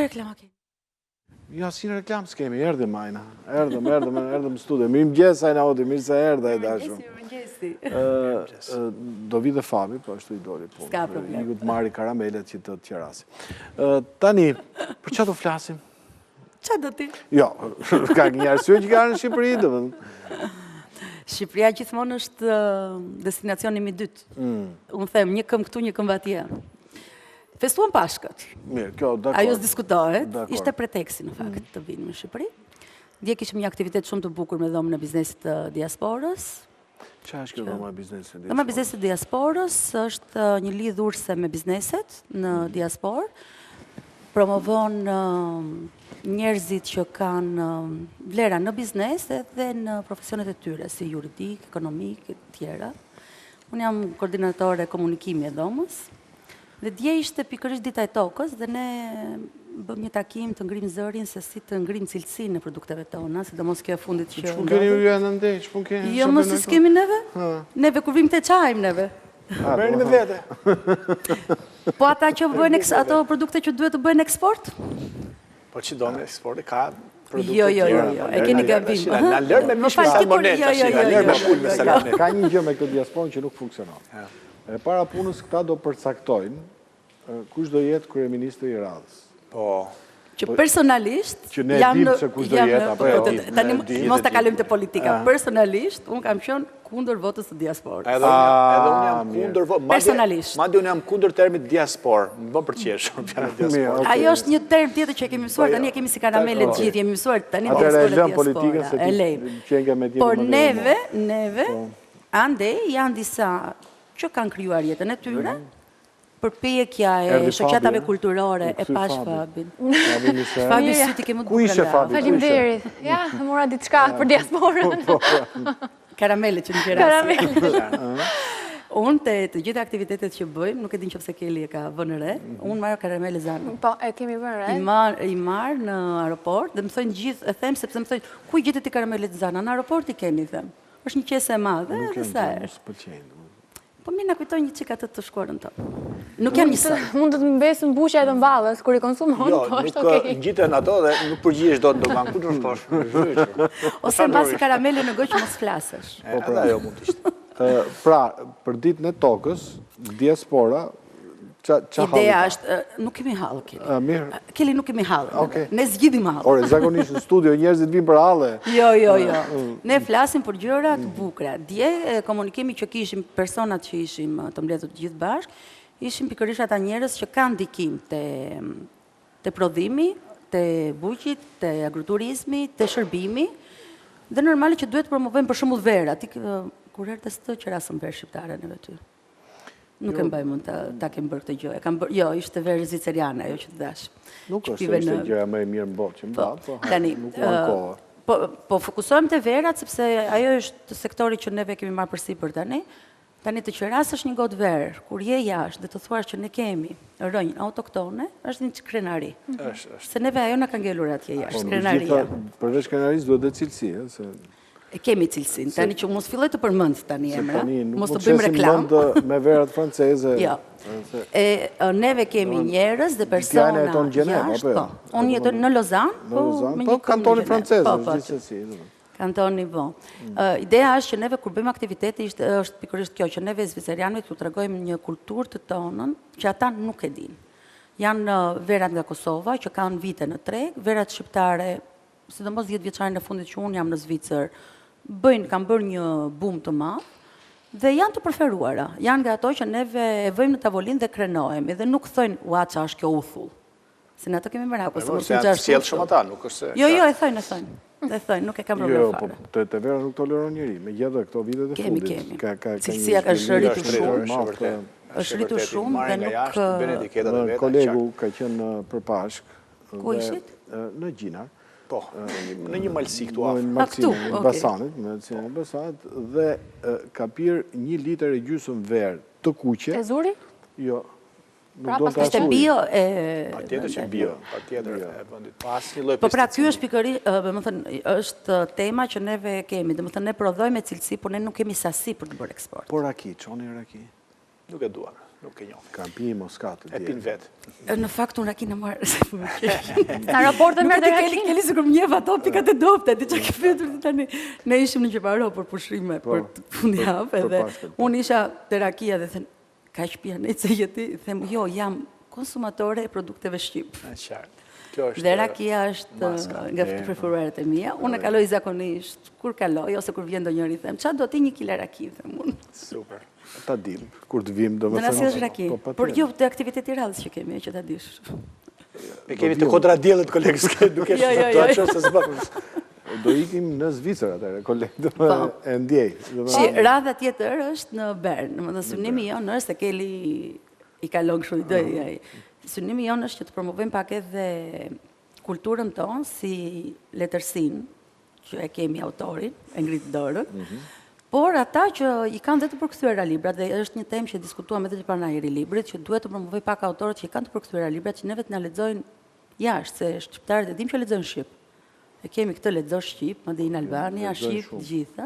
reklama kemi? Ja, si në reklam s'kemi, erdhëm Ajna. Erdhëm studio. Mirë mëgjes, Ajna Odi, mirë se erdhe e dashur. Do vi dhe Fabi, po është i doli. S'ka problem. Iku të marri karamelet që të qerasi. Tani, për që do flasim? Qa do ti? Jo, ka një arsye që ka në Shqipëri, dhe vëndë. Shqipëria gjithmonë është destinacionimi dytë. Unë them, një këm këtu, një këm atje. Festuan Pashkët. Mirë, kjo, dakor. Ajo s'diskutohet, ishte preteksi në fakt të vinë në Shqipëri. Dje kishëm një aktivitet shumë të bukur me dhomën e biznesit të diasporës. Qa është kjo dhoma e biznesit të diasporës? Dhoma e biznesit të diasporës është një lidhurse me bizneset në diasporë. Promovon njerëzit që kanë vlera në biznes dhe në profesionet e tyre, si juridik, ekonomik e tjera. Unë jam koordinatore komunikimi e dhomës. Dhe dje ishte pikërisht dita e tokës dhe ne bëm një takim të ngrim zërin se si të ngrim cilësinë në produkteve tona, sidomos kjo e fundit që... Ç'pun keni ju janë ndej, ç'pun keni... Jo, mos si s'kemi neve? Neve kur vim të qajmë neve. Merrni me vete. Po ata që bëjnë ato produkte që duhet të bëjnë eksport? Po që do në eksport ka produkte Jo, e keni gabim. Na lërë me mish me salmonet, na lërë me punë me salmonet. Ka një gjë me këtë diasporën që nuk funksionon. E para punës këta do përcaktojnë kush do jetë kryeministri i radhës. Po. Që personalisht... Që ne dim se kush do jetë, apo jo. Tani mos të kalojmë te politika. Personalisht, unë kam qenë kundër votës të diasporës. Edhe unë jam kundër votës. Personalisht. Madje unë jam kundër termit diaspor. Më bën përqeshur fjalën diaspor. Ajo është një term tjetër që e kemi mësuar, tani e kemi si karamele të gjithë, jemi mësuar tani atëherë e lëm politikën se ti qenga me tjetër. Por neve, andej janë disa që kanë krijuar jetën e tyre, përpjekja e shoqatave kulturore e pash Fabin. Fabi syti ke më të Ku ishe Fabi? Faleminderit. Ja, mora diçka për diasporën. Karamele që në gjera. Unë të gjitha aktivitetet që bëjmë, nuk e din qëpse Kelly e ka vënë re, unë marrë karamele zanë. Po, e kemi vënë re? I marrë në aeroport dhe më thënë gjithë, e them sepse më thënë, ku i gjithë ti karamele të zanë? Në aeroport i kemi, them. Është një qese e madhe dhe sa erë. Po mi në kujtoj një qika të shkuarën të. Nuk janë njësë. Mund të të mbesën buqja e të mballës, kur i konsumon, po është okej. Jo, nuk gjitën ato dhe nuk përgjihesh do të dogan. Ku të shkosh? Ose në basi karamele në gojë që mos flasësh. Edhe ajo mund të ishte. Pra, për ditën e tokës, diaspora, ideja është, nuk kemi halë, Kelly. Mirë. Kelly, nuk kemi halë. Ne zgjidhim halë. Ore, zakonisht në studio njerëzit vinë për halë. Jo. Ne flasim për gjëra të bukura. Dje, komunikimi që kishim personat që ishim të mbledhur të gjithë bashkë, ishim pikërisht ata njerëz që kanë ndikim te prodhimi, te buqit, te agroturizmi, te shërbimi, dhe normale që duhet të promovojmë për shembull vera. Ti kur erdhe së që rasëm verë shqiptare në vetë. Nuk e mbaj mund ta kem bërë këtë gjë. Jo, ishte verë zviceriane, ajo që të dash. Nuk është ishte gjëja më e mirë në botë që më da, nuk u kohë. Po fokusohem të verat, sepse ajo është sektori që neve kemi marrë përsi për tani. Tani të qeras është një gotë verë, kur je jashtë dhe të thuash që ne kemi rënjë autoktone, është një krenari. Se neve ajo në ka ngelur atje jashtë, krenaria. Përveç krenaris duhet dhe cilësi, E kemi cilësin, tani që mos filloj të përmënd tani emra, mos të bëjmë bëjmë reklam. Me verat franceze. Jo, neve kemi njerëz dhe persona jashtë, po. Unë jetoj në Lozan, po kantoni franceze, gjithsesi. Kantoni, po. Ideja është që neve kur bëjmë aktivitete është pikërisht kjo, që neve zvicerianëve t'u tregojmë një kulturë të tonën që ata nuk e din. Janë verat nga Kosova që kanë vite në treg, verat shqiptare, sidomos 10 vjeçarin e fundit që unë jam në Zvicër, kanë bërë një boom të madh dhe janë të preferuara. Janë nga ato që neve e vëjmë në tavolinë dhe krenohemi dhe nuk thojnë ua qa është kjo uthull. Se në ato kemi meraku. Se janë sjellë shumë ata, nuk është se... Jo, e thojnë, nuk e kam problem fare. Jo, po të vera nuk toleron njëri, me gjithë këto vitet e fundit. Kemi. Cilësia ka shëritur shumë. është rritur shumë dhe nuk... Kolegu ka qenë për Pashk. Ku ishit? Në Gjinar. Po, në një malësi këtu afër. Në malësinë e Basanit, dhe ka pirë 1 litër e gjysmë verë të kuqe. E zuri? Jo. Ishte bio e... Pa tjetër që bio, pa tjetër e vëndit. Pas një loj Po pra, kjo është pikërisht, është tema që neve kemi, dhe më thënë ne prodhojmë me cilësi, por ne nuk kemi sasi për të bërë eksport. Po raki, qoni raki? Nuk e duan, nuk e njoh. Kam pi Moskatë. E pin vetë. Në fakt unë rakin e marrë. Në raporte me Nuk rakin. keli sikur më njeh ato pikat e dopta, diçka ke fyetur tani. Ne ishim në Gjeparo për pushime për fundjavë edhe unë isha te rakia dhe them kaq pianece jeti, them jo, jam konsumatore e produkteve shqip. Qartë. Kjo është. Dhe rakia është nga preferuaret e mia. Unë e kaloj zakonisht kur kaloj ose kur vjen ndonjëri them, "Ç'a do ti 1 kg raki?" them unë. Super. Ta dim, kur të vim, do Dhe na sjellsh raki. Por jo të aktiviteti radhës që kemi, që ta dish. Ne kemi të kodra diellit kolegës, duke Jo. se s'bën. Do ikim në Zvicër atëre, kolegë, e ndjej. Radha tjetër është në Bern, domethënë synimi jonë është se Keli i kalon kështu ide. Synimi jonë është që të promovojmë pak edhe kulturën tonë si letërsinë, që e kemi autorin, e ngrit dorën, por ata që i kanë dhe të përkthyera librat, dhe është një temë që diskutuam edhe pranajeri i librit, që duhet të promovoj pak autorët që i kanë të përkthyera librat, që neve të na lexojnë jashtë, se shqiptarët e dim që lexojnë shqip. E kemi këtë lexo shqip, madje në Albania, shqip, të gjitha.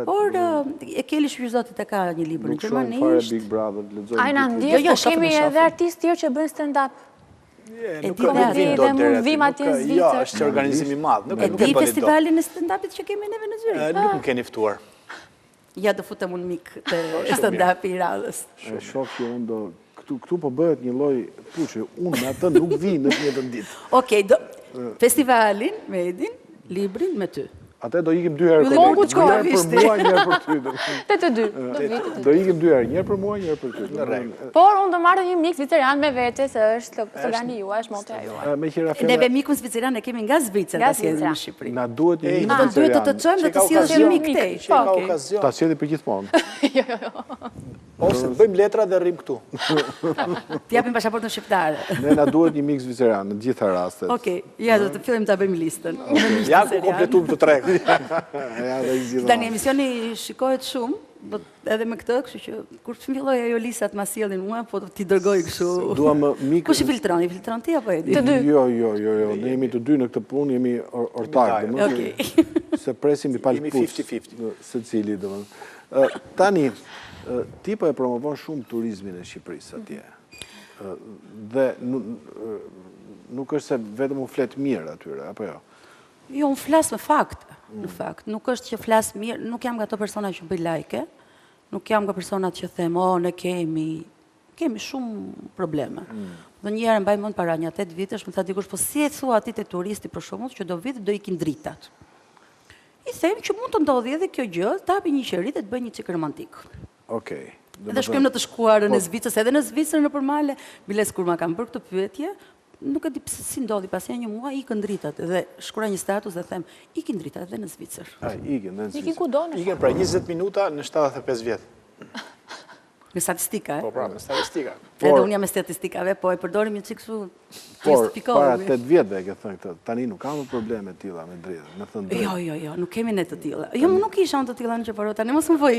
Por e Keli shfryzoti të ka një libër në gjermanisht. Nuk shohim fare Big Brother, lexojmë. Ajna ndjes, po kemi edhe artistë tjerë që bëjnë stand-up. Komedi dhe mund vim atje në Zvicër. Jo, është organizim i madh. E di festivalin e stand-upit që kemi neve në Zyrich. Nuk më keni ftuar. Ja do futem unë mik të stand-upi i radhës. E shoh që unë do këtu po bëhet një lloj pushë, unë me atë nuk vi në të njëjtën ditë. Okej, festivalin me Edin, librin me ty. Atë do ikim 2 herë. Ku shkoj për mua, një herë për ty. Te të dy. Do ikim 2 herë, një herë për mua, një herë për ty. Por unë do marrë një mik zvicerian me vete, se është slogani juaj, është motoja juaj. Neve mikun zvicerian e kemi nga Zvicër ta sjellim në Shqipëri. Na duhet një mik zvicerian. Duhet të çojmë dhe të sjellësh një mik këtej. Ta sjellë për gjithmonë. Jo. Ose bëjmë letra dhe rrim këtu. Të japim pasaportën shqiptare. Ne na duhet një mik zvicerian në gjitha rastet. Okej, ja do të fillim ta bëjmë listën. Ja ku kompletuam të treg. Tani emisioni shikohet shumë, edhe me këtë, kështu që kur të filloj ajo listat ma sjellin mua, po ti dërgoj kështu. Duam mik. Kush i filtron? I filtron ti apo Edi? Të dy. Jo. Ne jemi të dy në këtë punë, jemi ortak, domethënë. Se presim i palë pushë. 50-50. Secili, domethënë. Tani ti po e promovon shumë turizmin e Shqipërisë atje. Dhe nuk është se vetëm u flet mirë atyre, apo jo? Jo, unë flas me fakte, në fakt. Nuk është që flas mirë, nuk jam nga ato persona që bëj lajke, nuk jam nga personat që them, ne kemi shumë probleme. Dhe një herë mbaj mend para një 8 vitesh, më tha dikush, po si e thua atit e turisti për shembull që do vit do ikin dritat. I them që mund të ndodhi edhe kjo gjë, të hapi një qeri dhe të bëj një çik romantik. Okej. Dhe shkojmë në të shkuarën e Zvicrës, edhe në Zvicër nëpër male, biles kur ma kanë bërë këtë pyetje, nuk e di pse si ndodhi, pasi një muaj ikën dritat dhe shkruaj një status dhe them, ikin dritat edhe në Zvicër. Ikin në Zvicër. Ikin kudo në. Ikin pra 20 minuta në 75 vjet. Me statistika, Po pra, me statistika. Edhe unë jam me statistikave, po e përdorim një çik kështu Por para justifikohemi. 8 vjetëve e ke thënë këtë. Tani nuk kam probleme të tilla me dritën, me thënë drejtë. Jo, nuk kemi ne të tilla. Jo, nuk isha unë të tilla në Gjeparo, tani mos më voj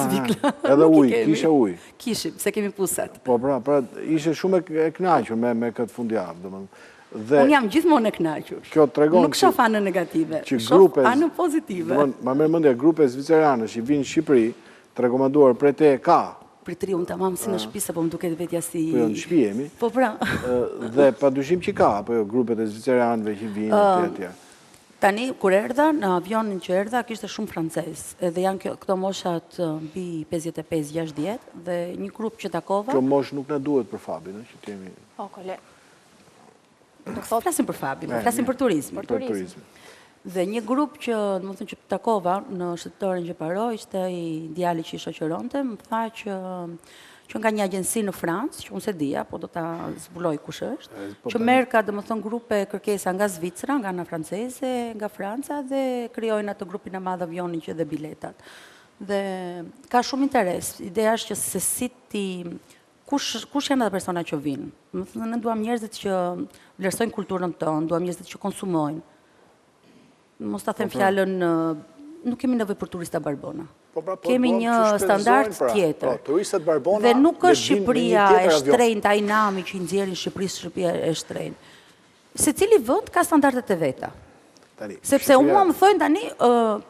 zvikla. Edhe ujë, kishe ujë. Kishim, se kemi pusat. Po pra, ishe shumë e kënaqur me këtë fundjavë, domethënë. Dhe Unë jam gjithmonë e kënaqur. kjo tregon Nuk shoh anën negative, që shoh grupe anën pozitive. Domethënë, ma merr mendja grupe zviceranësh që vinë në Shqipëri, të rekomanduar prej te ka. Pritri, unë tamam si në shtëpi, se po më duket vetja si... Po jo, në shtëpi jemi. Po pra. Dhe padyshim që ka, apo jo, grupet e zviceranëve që vinë etj. Tani, kur erdha, në avionin që erdha, kishte shumë francez. Edhe janë këto moshat mbi 55-60, dhe një grup që takova... Kjo mosh nuk na duhet për Fabin, që t'jemi... Po, kole. Nuk flasim për Fabin, flasim për turizmin. Për turizmin. Dhe një grup që, do të thënë që takova në shtetëtorin Gjeparo, ishte i djali që i shoqëronte, më tha që nga një agjensi në Francë, që unë se dija, po do ta zbuloj kush është, që merr ka, do të thënë, grupe kërkesa nga Zvicra, nga ana franceze, nga Franca, dhe krijojnë atë grupin e madh avionin që dhe biletat. Dhe ka shumë interes. Ideja është që se si ti kush janë ato persona që vinë. Do të thënë, ne duam njerëzit që vlerësojnë kulturën tonë, duam njerëzit që konsumojnë. Mos ta them fjalën, nuk kemi nevojë për turista barbona. Kemi një standard tjetër. Turistat barbona... Dhe nuk është Shqipëria e shtrenjtë, ai nami që i nxjerrin Shqipëria e shtrenjtë. Secili vend ka standardet e veta. Sepse mua më thonë tani,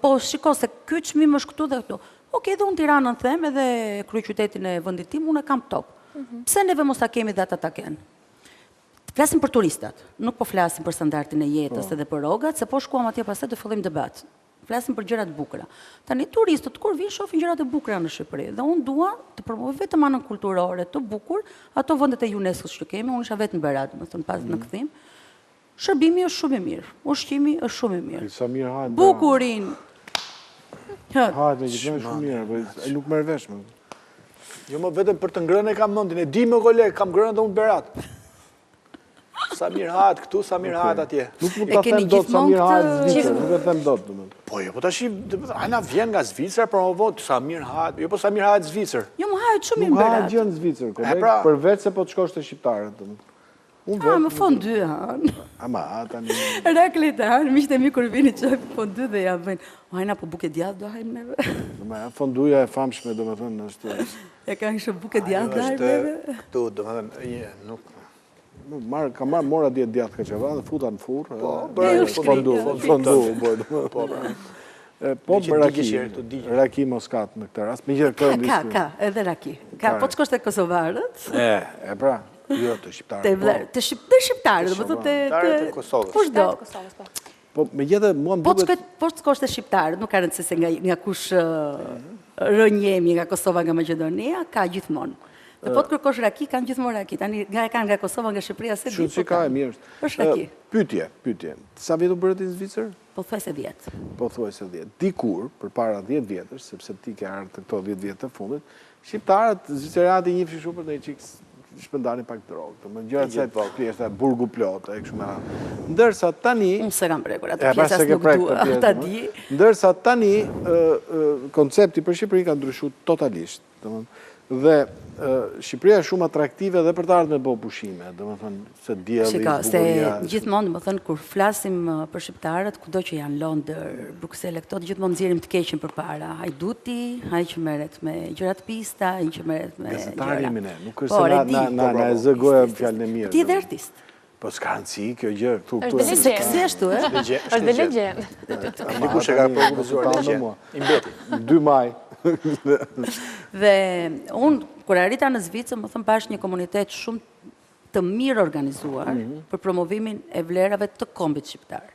po shiko se ky çmim është këtu dhe këtu. Oke, dhe unë Tiranën them edhe kryeqytetin e vendit tim, unë e kam top. Pse neve mos ta kemi dhe ata ta kenë? Flasim për turistat, nuk po flasim për standardin e jetës edhe për rrogat, se po shkuam atje pastaj do fillim debat. Flasim për gjërat e bukura. Tani turistët kur vinë shohin gjërat e bukura në Shqipëri dhe unë dua të promovoj vetëm anën kulturore të bukur, ato vendet e UNESCO-s që kemi, unë isha vetë në Berat, domethënë pas në kthim. Shërbimi është shumë i mirë, ushqimi është shumë i mirë. Sa mirë hajt. Bukurin. Hajt me gjithmonë shumë mirë, po nuk merr vesh më. Jo më vetëm për të ngrënë e kam mendin, e di më koleg, kam ngrënë dhe unë Berat. Sa mirë hajt këtu, sa mirë hajt atje. Nuk mund ta them dot sa mirë hajt Zvicër, nuk e them dot domethënë. Po jo, po tash ana vjen nga Zvicra promovon sa mirë hajt, jo po sa mirë hajt Zvicër. Jo më hajt shumë Nuk mirë hajt Berat. gjë në Zvicër, koleg, përveç se po të shkosh te shqiptarët domethënë. Më fondy han. Ama tani Raklet han, miqtë mi kur vini çoj fondy dhe ja bëjnë. Hajna po bukë djath do hajmë neve. Ma fonduja e famshme domethënë është E kanë kështu bukë djath do hajmë neve. Këtu domethënë nuk Kam marrë mora djath kaçava dhe futa në furrë. fondu. Po raki Moskat në këtë rast. Megjithatë Ka, edhe raki. Ka, po të shkosh te kosovarët. E pra, jo të shqiptarët. Te shqiptarët, do të të Kosovës. kushdo. Po megjithatë mua më duket Po të shkosh te shqiptarët, nuk ka rëndësi se nga kush rënjemi, nga Kosova, nga Maqedonia, ka gjithmonë. Dhe po të kërkosh raki, kanë gjithmonë raki. Tani nga Kosova, nga Shqipëria, se di. Shumë që ka e mirë. Është raki. Pyetje. Sa vjet u bëret në Zvicër? Po thuajse 10. Po thuajse 10. Dikur, përpara 10 vjetësh, sepse ti ke ardhur të këto 10 vjet të fundit, shqiptarët, zviceratë i njihshin shumë për një çik shpërndanin pak drogë. Domethënë gjërat se pjesa burgu plot, e kështu me radhë. Ndërsa tani unë se kam prekur atë pjesa as nuk dua ta di. Ndërsa tani koncepti për Shqipërinë ka ndryshuar totalisht, domethënë. Dhe Shqipëria është shumë atraktive dhe për të ardhur me bo pushime, domethënë se dielli, bukuria. Se gjithmonë domethënë kur flasim për shqiptarët, kudo që janë Londër, Bruksele, këto gjithmonë nxjerrim të keqin përpara. Hajduti, ai që merret me gjërat pista, ai që merret me gazetari ne, nuk është se na e zë goja fjalën e mirë. Ti je artist. Po s'ka rëndësi kjo gjë këtu. Se ashtu, Është dhe legjend. Dikush e ka propozuar legjend. I mbeti. 2 maj. Dhe unë, kur arrita në Zvicër, më thëmë pash një komunitet shumë të mirë organizuar për promovimin e vlerave të kombit shqiptar.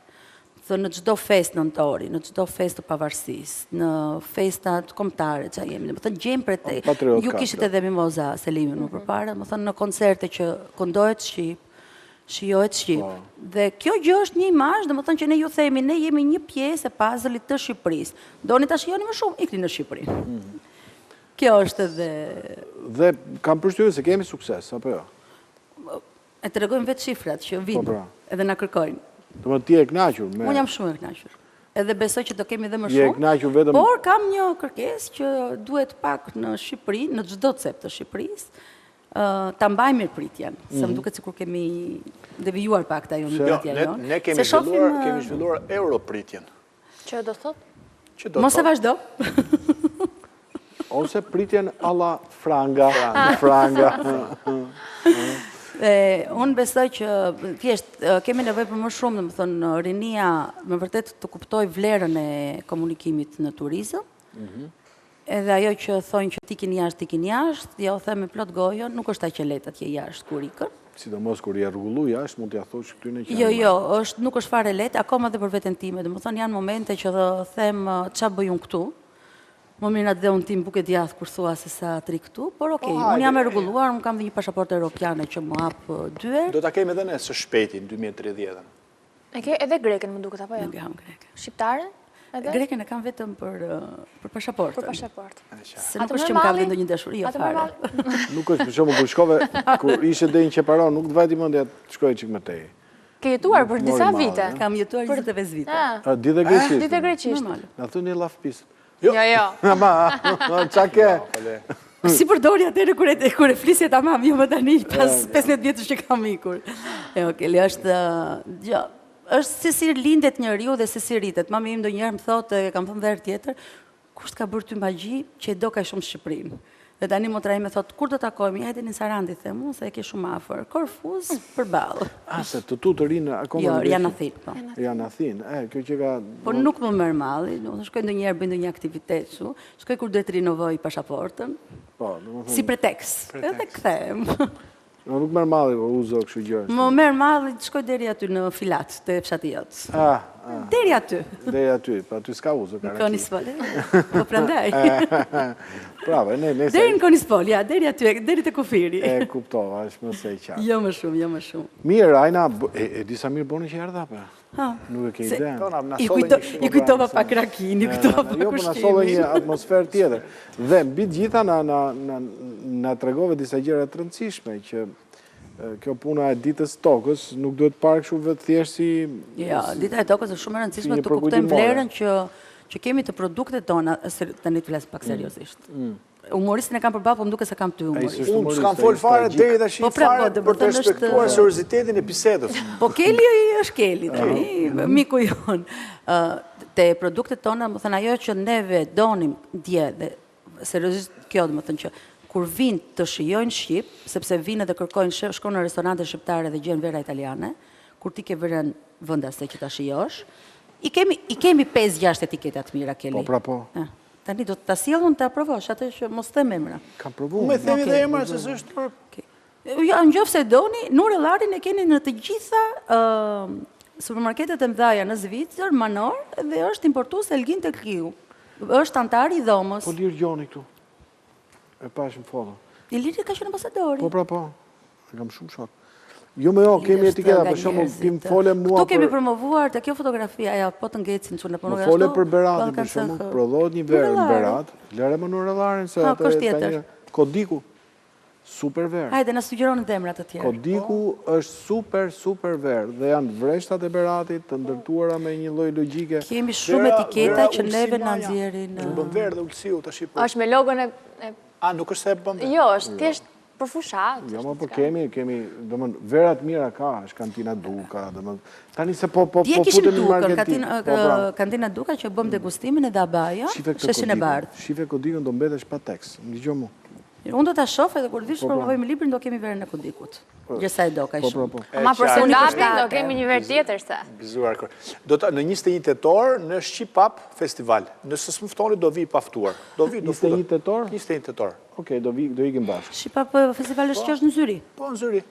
Në çdo fest nëntori, në çdo fest të pavarësisë, në festat kombëtare që jemi, më thënë gjejmë për te. Ju kishit edhe Mimoza Selimin më përpara, më thënë në koncerte që këndohet shqip, shijohet shqip. Dhe kjo gjë është një imazh, domethënë që ne ju themi, ne jemi një pjesë e puzzle-it të Shqipërisë. Doni ta shijoni më shumë, ikni në Shqipëri. Kjo është edhe dhe kam përshtypjen se kemi sukses, apo jo? E tregojmë vetë shifrat që vinë edhe na kërkojnë. Domethënë ti je e kënaqur me. Unë jam shumë e kënaqur. Edhe besoj që do kemi edhe më Je e shumë. kënaqur vetëm. Por kam një kërkesë që duhet pak në Shqipëri, në çdo cep të Shqipërisë, ta mbaj mirëpritjen, se më duket sikur kemi devijuar pak ta jo mirëpritja jonë. Ne kemi zhvilluar europritjen. Që do thotë? Mos e vazhdo. Ose pritjen alla franga. Unë besoj që thjesht kemi nevojë për më shumë, domethënë rinia me vërtet të kuptoj vlerën e komunikimit në turizëm. Edhe ajo që thonë që tikin jashtë, jo them me plot gojën, nuk është aq e lehtë atje jashtë kur ikën. Sidomos kur je rrugullu jashtë, mund t'ia thosh këtyne që. Jo, nuk është fare lehtë, akoma edhe për veten time. Domethënë janë momente që them ç'a bëj unë këtu. Më mirë atë dhe unë tim buke djath kur thua se sa tri këtu, por okej, unë jam e rregulluar, unë kam dhe një pasaportë europiane që më hap dyer. Do ta kemi edhe ne së shpejti në 2030. E ke edhe greken më duket apo jo? Nuk jam greke. Shqiptare? Greken e kam vetëm për pasaportën. Për pasaport. Se nuk është që më kam dhe ndonjë dashuri fare. Nuk është, për shembull, kur shkove, kur ishe deri në Qeparon, nuk të vajti mendja të shkoj çik më tej. Ke jetuar për disa vite? Kam jetuar 25 vite. Ditë greqisht. Ditë greqisht. Na thoni llaf pis. Jo. Ama, ç'a ke? Si përdori atëre kur e flisje tamam, jo më tani pas 15 vjetësh që kam ikur. Okej, është si lindet njeriu dhe si rritet. Mami im ndonjëherë më thotë, kam thënë herë tjetër, kush ka bërë ty magji që e do kaq shumë Shqipërinë? Dhe tani motra ime thot, kur do takojmë? Hajde në Sarandi, them unë, se e ke shumë afër. Korfuz, përballë. Se të tu të rinë akoma... Jo, janë Athinë, po. Janë Athinë, kjo që ka... Po nuk më merr malli, shkoj ndonjëherë bëj ndonjë aktivitet kështu, shkoj kur duhet të rinovoj pasaportën. Po, si pretekst. Edhe kthehem. Nuk merr malli, po uzo kështu gjëra. Më merr malli, shkoj deri aty në Filat, te fshati jot. Deri aty. Deri aty, pa aty s'ka uzo. Në Konispol, po prandaj. Bravo, ne... Deri në Konispol, ja, deri aty, deri te kufiri. E kuptova, është më se i qartë. Jo më shumë, jo më shumë. Mirë, Ajna, e disa mirë boni që erdha, pa? Nuk e ke ide. I kujtova pak Rakin, i kujtova pak Jo, po na solle një atmosferë tjetër. Dhe mbi gjitha na tregove disa gjëra të rëndësishme që kjo puna e ditës tokës nuk duhet parë kështu vetë thjesht si... Ja, dita e tokës është shumë e rëndësishme të kuptojmë vlerën që kemi të produktet tona, tani të flas pak seriozisht. Humoristin e kam përballë, po më duket se kam ty humorist. Unë s'kam fol fare deri tash fare për të respektuar seriozitetin e bisedës. Po Keli është Keli, tani miku jon. Te produktet tona, më thënë ajo që neve donim dje dhe seriozisht kjo, më thënë që kur vinë të shijojnë Shqip, sepse vinë dhe kërkojnë, shkojnë në restorante shqiptare dhe gjenë vera italiane, kur ti ke vërën vendaste që ta shijosh, i kemi 5-6 etiketat mira, Keli. Po, pra po. Tani do të sjellun të aprovosh, atë që mos them emra. Kam provuar. Me themi dhe emra se s'është për... Ja, nëse doni, Nurellarin e keni në të gjitha supermarketet e mëdha në Zvicër, Manor, dhe është importues Elgin Tekliu. Është antari i dhomës. Po Lir Gjoni këtu. E pashim foto. Iliri ka qenë ambasadori. Po, pra po. Kam shumë shok. Jo me jo, kemi etiketa, për shumë, tim fole mua... Këtu kemi promovuar të kjo fotografia, ja, po të ngecin që në përnë... Më fole për Beratin, për shumë, prodhojt një verë në Berat, lere më Nurellarin, se atë e një... Kodiku, super verë. Hajde, në sugjeronin të emrat të tjerë. Kodiku është super verë, dhe janë vreshtat e Beratit, të ndërtuara me një lloj logjike. Kemi shumë etiketa që neve në nxjerrin... Në bëm verë dhe ullësiu, të shqipu. Është me logon e... A, nuk është se bëm verë? Jo, është tjesht për fushat. Jo, më për kemi, dëmën, verat mira ka, është Kantina Duka, dëmën, tani se po futemi në marketing. Kantina Duka që bëm degustimin e Dabaja, sheshin e bardh. Shife Kodikun do mbetesh pa tekst, më dëgjoj mu. Unë do ta shoh edhe kur vish provojmë librin do kemi verën e Kodikut. Gjësa e do ka shumë. Ama për sulapin do kemi një verë tjetër se. Gëzuar kërë. Do të në 21 tetor në Shqip Pap Festival. Nëse s'muftoni do vi paftuar. Do vi, do futur. 21 tetor? 21 tetor. Okej, do ikim bashkë. Shqip Pap Festival është që është në Zyri? Po, në Zyri.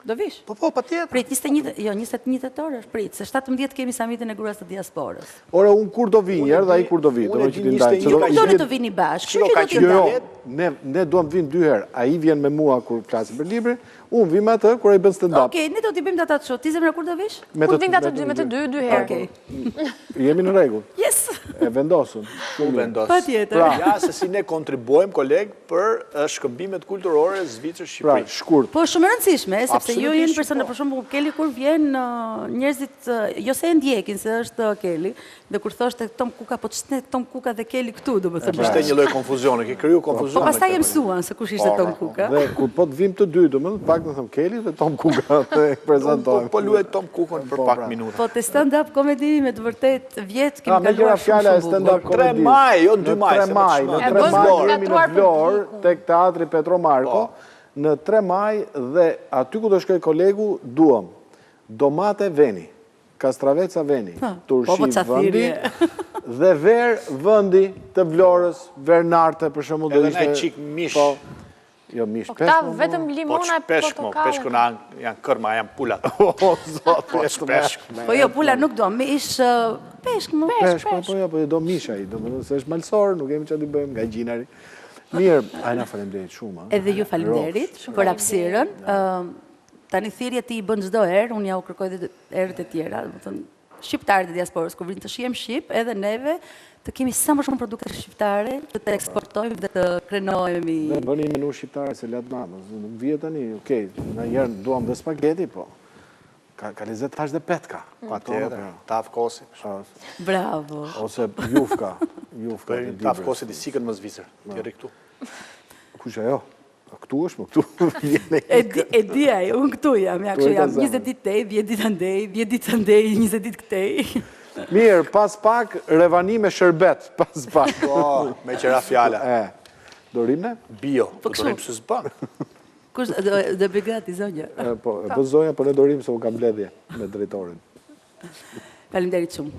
Do vish? Po, pa tjetër. Prit, 21 tetor është prit, se 17 kemi samitin e gruas të diasporës. Ore, unë kur do vi njerë dhe ai kur do vi. Doni të vini bashkë, që do t'i ndaj. Ne duam vinë 2 herë. Ai vjen me mua kur flasim për librin, unë vi me atë kur ai bën stand-up. Okej, ne do t'i bëjmë data të shoh. Ti zemra kur do vish? Kur vinë ato me të dy herë. Okej. Jemi në rregull. Yes. E vendosën. Patjetër. Ja, se si ne kontribuojmë, koleg, për shkëmbimet kulturore Zvicër-Shqipëri. Pra, shkurt. Po shumë e rëndësishme, sepse ju jeni persona, për shembull, Keli kur vjen njerëzit jo se e ndjekin se është Keli, dhe kur thoshte Tom Kuka, po ç'është Tom Kuka dhe Keli këtu, domethënë. Ishte një lloj konfuzioni, ke kriju konfuzion. Po pastaj e mësuan se kush ishte Tom Kuka. Dhe kur po të vim të dy, domethënë pak të them Keli dhe Tom Kuka të prezantojmë. Po luaj Tom Kukën për pak minuta. Po te stand-up comedy me të vërtet vjet kemi kaluar shumë stand-up comedy. 3 maj, jo 2 maj. 3 maj, në 3 maj jemi në Vlorë, tek teatri Petro Marko, në 3 maj dhe aty ku do shkoj kolegu, duam domate veni, kastraveca veni, turshi vëndi, dhe verë vëndi të Vlorës, Vernarte, për shumë do ishte... Edhe në qik mish. Jo, mish, po këta vetëm limona e portokale. Peshku janë kërma, janë pulat. O, zot, peshk. Po jo, pula nuk do, mish, peshk, më. Peshk, po do mish ai, do më se është malsor, nuk kemi që t'i bëjmë nga gjinari. Mirë, Ajna faleminderit shumë. Edhe ju faleminderit për hapësirën. Tani thirrje ti i bën çdo herë, unë ja u kërkoj edhe herët e tjera, do të thënë shqiptarët e diasporës kur vinë të shihem Shqip, edhe neve të kemi sa më shumë produkte shqiptare, të eksportojmë dhe të krenohemi. Ne bëni menu shqiptare se lat mamës, nuk vije tani, okej, ndonjëherë duam dhe spageti, po. Ka 20 tash dhe petka. Patjetër, tavkosi. Bravo. Ose jufka. Tavkosi di sikën më Zvicër, ti rri këtu. Kush ajo? Këtu është, më këtu. E di ai, unë këtu jam, ja kështu jam 20 ditë tej, 10 ditë andej, 10 ditë andej, 20 ditë këtej. Mirë, pas pak revani me shërbet, pas pak. Po, me qera fjala. Dorim ne? Bio, Po të dorim se s'ban. Kush dhe begati zonja. Po zonja, po ne dorim se u kam bledhje me drejtorin. Faleminderit shumë.